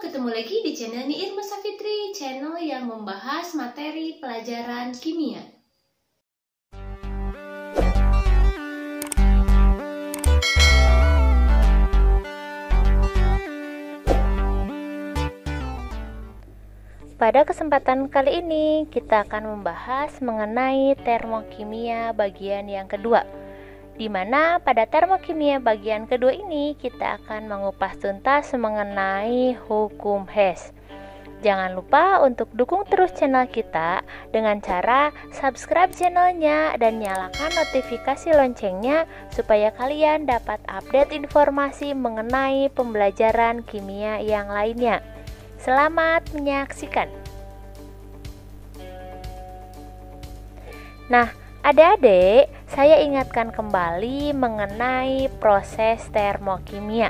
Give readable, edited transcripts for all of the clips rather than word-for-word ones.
ketemu lagi di channel Irma Safitri, channel yang membahas materi pelajaran kimia. Pada kesempatan kali ini kita akan membahas mengenai termokimia bagian yang kedua, di mana pada termokimia bagian kedua ini kita akan mengupas tuntas mengenai hukum Hess. Jangan lupa untuk dukung terus channel kita dengan cara subscribe channelnya dan nyalakan notifikasi loncengnya supaya kalian dapat update informasi mengenai pembelajaran kimia yang lainnya. Selamat menyaksikan. Nah, adik-adik, saya ingatkan kembali mengenai proses termokimia.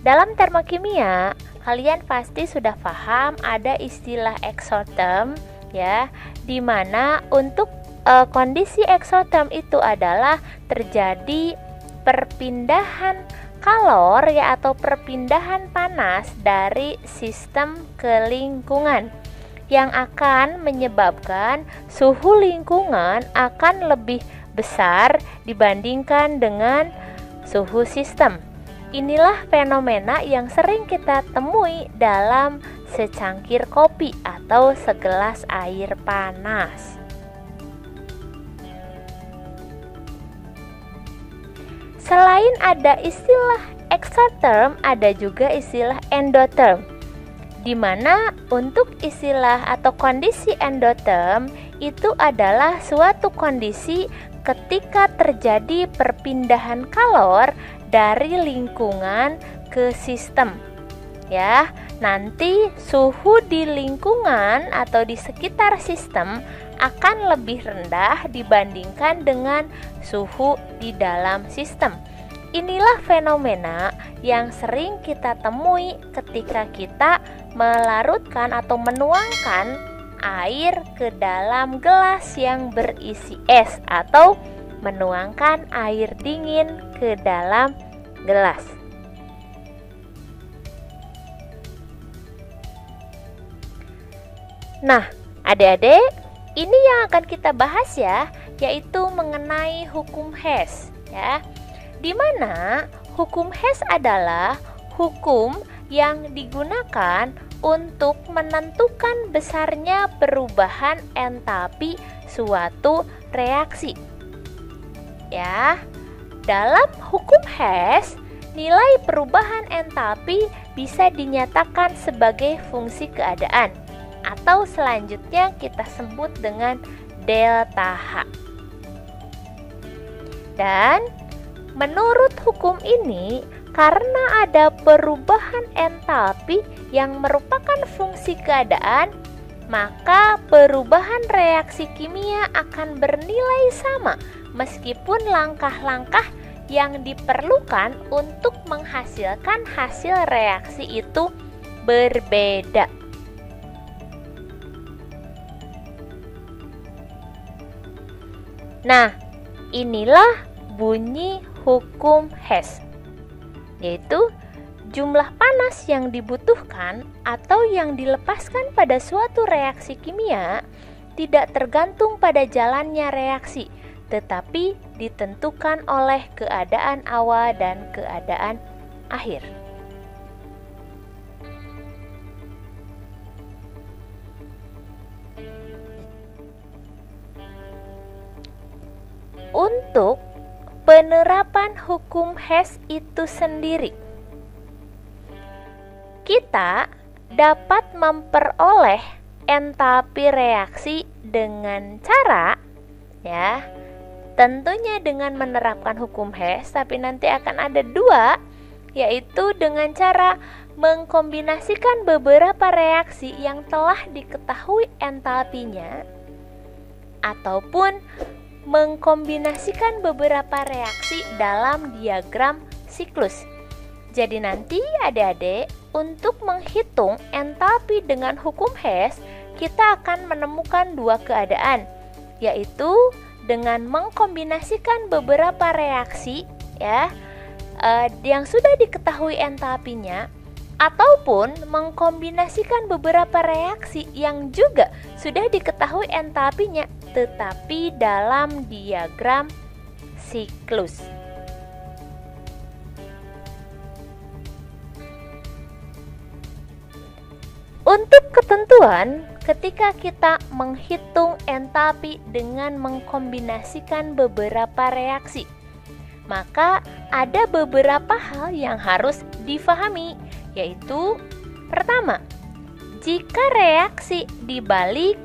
Dalam termokimia, kalian pasti sudah paham ada istilah exotherm ya, di mana untuk kondisi exotherm itu adalah terjadi perpindahan kalor ya atau perpindahan panas dari sistem ke lingkungan yang akan menyebabkan suhu lingkungan akan lebih besar dibandingkan dengan suhu sistem. Inilah fenomena yang sering kita temui dalam secangkir kopi atau segelas air panas. Selain ada istilah exotherm, ada juga istilah endotherm, di mana untuk istilah atau kondisi endotherm itu adalah suatu kondisi ketika terjadi perpindahan kalor dari lingkungan ke sistem. Ya, nanti suhu di lingkungan atau di sekitar sistem akan lebih rendah dibandingkan dengan suhu di dalam sistem. Inilah fenomena yang sering kita temui ketika kita melarutkan atau menuangkan air ke dalam gelas yang berisi es atau menuangkan air dingin ke dalam gelas. Nah, adik-adik, ini yang akan kita bahas ya, yaitu mengenai hukum Hess ya. Di mana hukum Hess adalah hukum yang digunakan untuk menentukan besarnya perubahan entalpi suatu reaksi. Ya, dalam hukum Hess, nilai perubahan entalpi bisa dinyatakan sebagai fungsi keadaan atau selanjutnya kita sebut dengan delta H. Dan menurut hukum ini, karena ada perubahan entalpi yang merupakan fungsi keadaan, maka perubahan reaksi kimia akan bernilai sama meskipun langkah-langkah yang diperlukan untuk menghasilkan hasil reaksi itu berbeda. Nah, inilah bunyi hukum Hess, yaitu jumlah panas yang dibutuhkan atau yang dilepaskan pada suatu reaksi kimia tidak tergantung pada jalannya reaksi, tetapi ditentukan oleh keadaan awal dan keadaan akhir. Untuk penerapan hukum Hess itu sendiri, kita dapat memperoleh entalpi reaksi dengan cara ya, tentunya dengan menerapkan hukum Hess, tapi nanti akan ada dua, yaitu dengan cara mengkombinasikan beberapa reaksi yang telah diketahui entalpinya ataupun mengkombinasikan beberapa reaksi dalam diagram siklus. Jadi nanti adik-adik, untuk menghitung entalpi dengan hukum Hess, kita akan menemukan dua keadaan, yaitu dengan mengkombinasikan beberapa reaksi ya yang sudah diketahui entalpinya, ataupun mengkombinasikan beberapa reaksi yang juga sudah diketahui entalpinya tetapi dalam diagram siklus. Untuk ketentuan, ketika kita menghitung entalpi dengan mengkombinasikan beberapa reaksi, maka ada beberapa hal yang harus difahami, yaitu pertama, jika reaksi dibalik,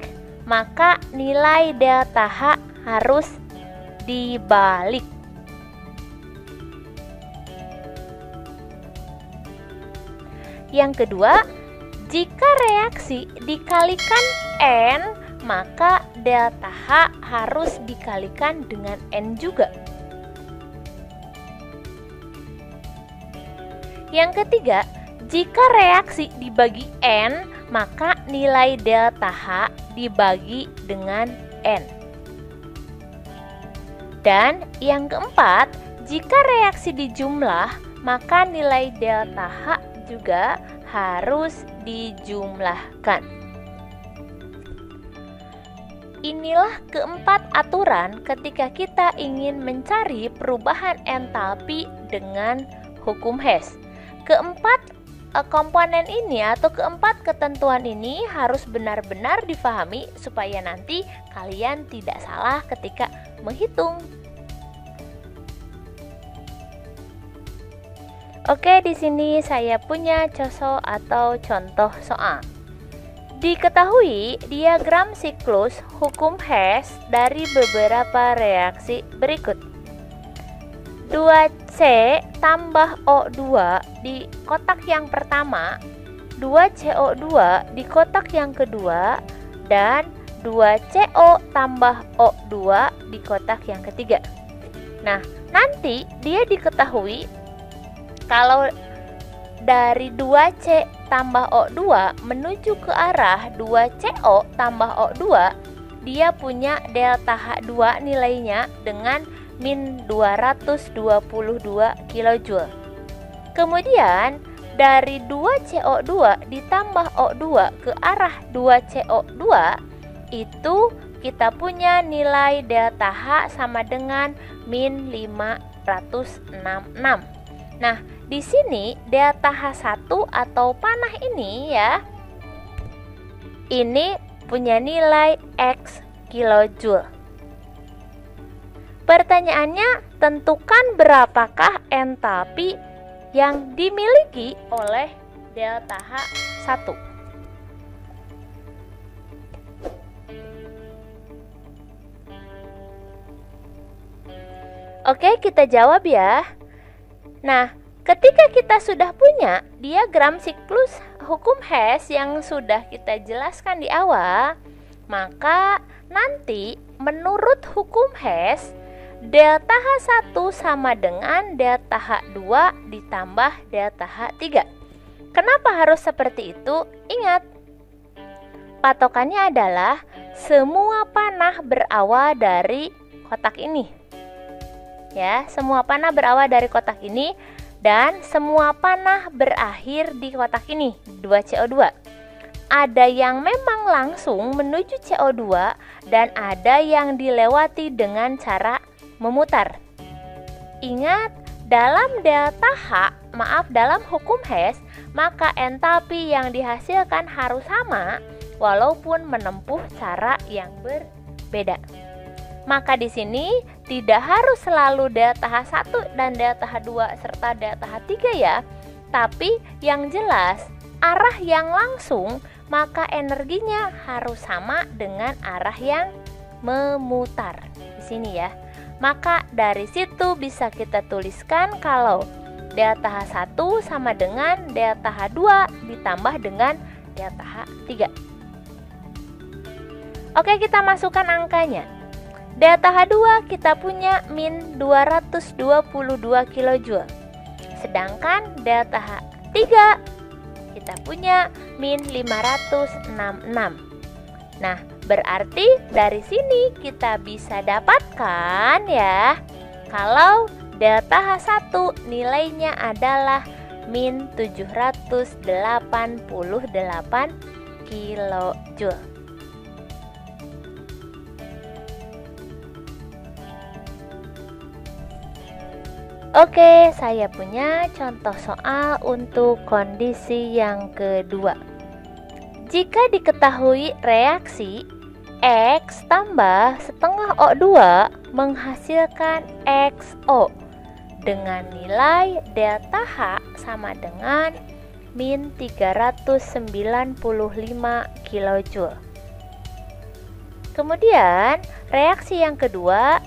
maka nilai delta H harus dibalik. Yang kedua, jika reaksi dikalikan N, maka delta H harus dikalikan dengan N juga. Yang ketiga, jika reaksi dibagi N, maka nilai delta H dibagi dengan N. Dan yang keempat, jika reaksi dijumlah, maka nilai delta H juga harus dijumlahkan. Inilah keempat aturan ketika kita ingin mencari perubahan entalpi dengan hukum Hess. Keempat komponen ini atau keempat ketentuan ini harus benar-benar difahami supaya nanti kalian tidak salah ketika menghitung. Oke, di sini saya punya contoh soal. Diketahui diagram siklus hukum Hess dari beberapa reaksi berikut. 2C tambah O2 di kotak yang pertama, 2CO2 di kotak yang kedua, dan 2CO tambah O2 di kotak yang ketiga. Nah, nanti dia diketahui kalau dari 2C tambah O2 menuju ke arah 2CO tambah O2, dia punya delta H2 nilainya dengan min 222 kJ. Kemudian dari 2CO2 ditambah O2 ke arah 2CO2 itu kita punya nilai delta H sama dengan min 566. Nah, di sini delta H1 atau panah ini ya, ini punya nilai X kilojoule. Pertanyaannya, tentukan berapakah entalpi yang dimiliki oleh delta H1. Oke, kita jawab ya. Nah, ketika kita sudah punya diagram siklus hukum Hess yang sudah kita jelaskan di awal, maka nanti menurut hukum Hess, delta H1 sama dengan delta H2 ditambah delta H3. Kenapa harus seperti itu? Ingat, patokannya adalah semua panah berawal dari kotak ini. Ya, semua panah berawal dari kotak ini dan semua panah berakhir di kotak ini, 2CO2. Ada yang memang langsung menuju CO2 dan ada yang dilewati dengan cara memutar. Ingat, dalam dalam hukum Hess, maka entalpi yang dihasilkan harus sama walaupun menempuh cara yang berbeda. Maka di sini tidak harus selalu delta H1 dan delta H2 serta delta H3 ya. Tapi yang jelas arah yang langsung maka energinya harus sama dengan arah yang memutar. Di sini ya. Maka dari situ bisa kita tuliskan kalau delta H1 sama dengan delta H2 ditambah dengan delta H3. Oke, kita masukkan angkanya. Delta H2 kita punya min 222 kJ. Sedangkan delta H3 kita punya min 566. Nah, berarti dari sini kita bisa dapatkan ya, kalau delta H1 nilainya adalah min 788 kilojoule. Oke, saya punya contoh soal untuk kondisi yang kedua. Jika diketahui reaksi X tambah setengah O2 menghasilkan XO dengan nilai delta H sama dengan min 395 kJ. Kemudian reaksi yang kedua,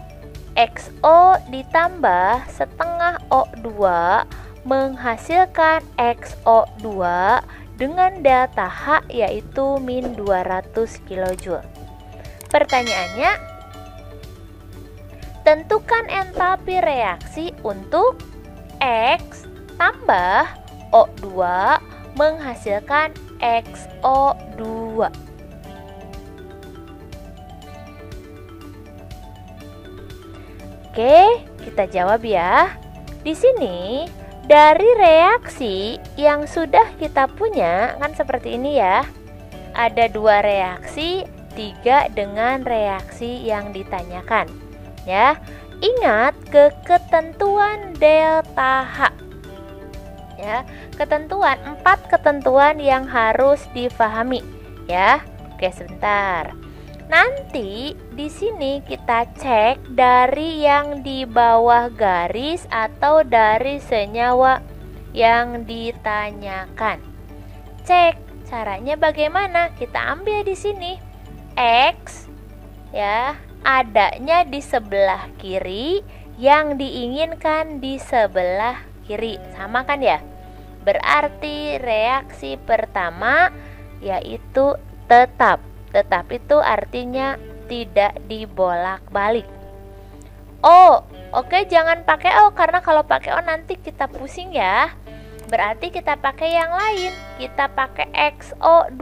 XO ditambah setengah O2 menghasilkan XO2 dengan delta H yaitu min 200 kJ. Pertanyaannya, tentukan entalpi reaksi untuk X tambah O2 menghasilkan XO2. Oke, kita jawab ya. Di sini dari reaksi yang sudah kita punya kan seperti ini ya. Ada 2 reaksi, 3 dengan reaksi yang ditanyakan. Ya, ingat ke ketentuan delta H. Ya, ketentuan 4 ketentuan yang harus difahami. Ya, oke sebentar. Nanti di sini kita cek dari yang di bawah garis atau dari senyawa yang ditanyakan. Cek caranya bagaimana? Kita ambil di sini X ya, adanya di sebelah kiri, yang diinginkan di sebelah kiri. Sama kan ya? Berarti reaksi pertama yaitu tetap. Tetap itu artinya tidak dibolak-balik. O, oke jangan pakai O karena kalau pakai O nanti kita pusing ya. Berarti kita pakai yang lain. Kita pakai XO2.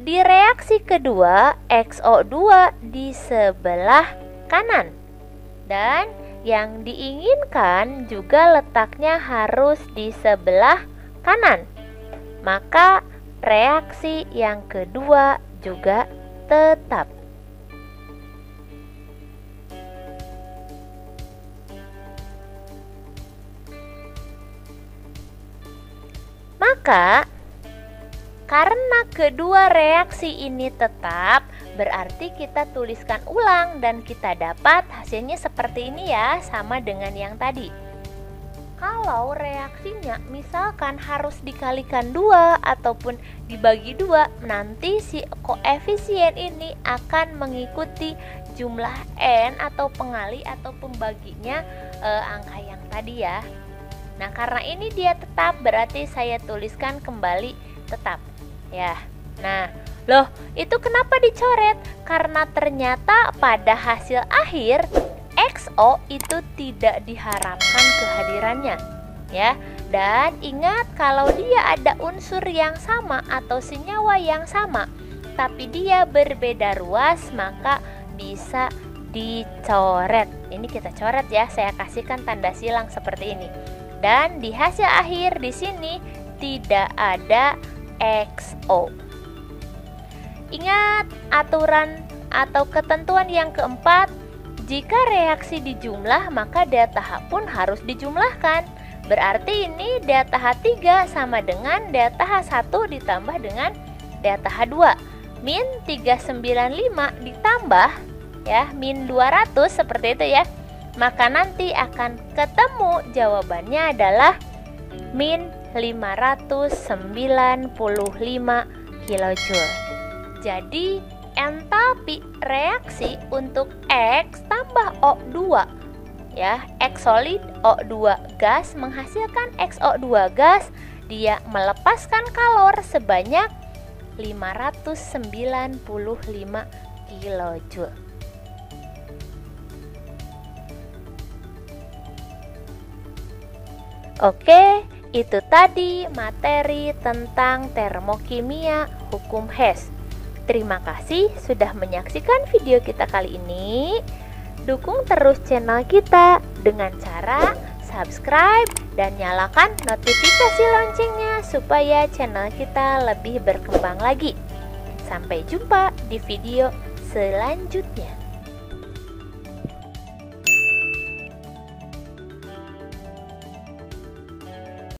Di reaksi kedua, XO2 di sebelah kanan. Dan yang diinginkan juga letaknya harus di sebelah kanan. Maka reaksi yang kedua juga tetap. Maka karena kedua reaksi ini tetap, berarti kita tuliskan ulang dan kita dapat hasilnya seperti ini ya, sama dengan yang tadi. Kalau reaksinya misalkan harus dikalikan 2 ataupun dibagi 2, nanti si koefisien ini akan mengikuti jumlah n atau pengali atau pembaginya angka yang tadi ya. Nah, karena ini dia tetap, berarti saya tuliskan kembali tetap ya. Nah, loh, itu kenapa dicoret? Karena ternyata pada hasil akhir XO itu tidak diharapkan kehadirannya ya. Dan ingat, kalau dia ada unsur yang sama atau senyawa yang sama tapi dia berbeda ruas, maka bisa dicoret. Ini kita coret ya, saya kasihkan tanda silang seperti ini. Dan di hasil akhir di sini tidak ada XO. Ingat aturan atau ketentuan yang keempat, jika reaksi dijumlah maka delta H pun harus dijumlahkan. Berarti ini delta H3 sama dengan delta H1 ditambah dengan delta H2. Min 395 ditambah ya min 200 seperti itu ya. Maka nanti akan ketemu jawabannya adalah min 595 kJ. Jadi entalpi reaksi untuk X tambah O2 ya, X solid O2 gas menghasilkan XO2 gas, dia melepaskan kalor sebanyak 595 kJ. Oke, itu tadi materi tentang termokimia hukum Hess. Terima kasih sudah menyaksikan video kita kali ini. Dukung terus channel kita dengan cara subscribe, dan nyalakan notifikasi loncengnya supaya channel kita lebih berkembang lagi. Sampai jumpa di video selanjutnya.